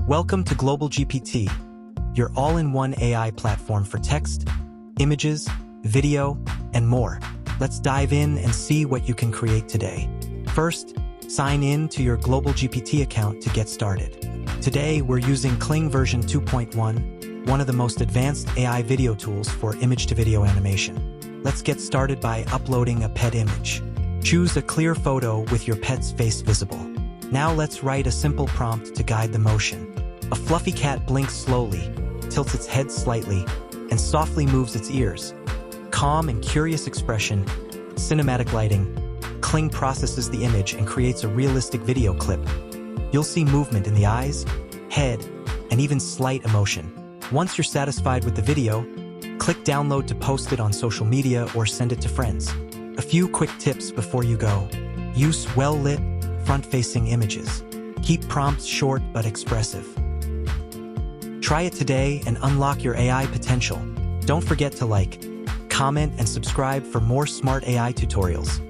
Welcome to GlobalGPT, your all-in-one AI platform for text, images, video, and more. Let's dive in and see what you can create today. First, sign in to your GlobalGPT account to get started. Today, we're using Kling V2.1, one of the most advanced AI video tools for image-to-video animation. Let's get started by uploading a pet image. Choose a clear photo with your pet's face visible. Now let's write a simple prompt to guide the motion. A fluffy cat blinks slowly, tilts its head slightly, and softly moves its ears. Calm and curious expression, cinematic lighting. Kling processes the image and creates a realistic video clip. You'll see movement in the eyes, head, and even slight emotion. Once you're satisfied with the video, click download to post it on social media or send it to friends. A few quick tips before you go. Use well-lit, front-facing images. Keep prompts short but expressive. Try it today and unlock your AI potential. Don't forget to like, comment, and subscribe for more smart AI tutorials.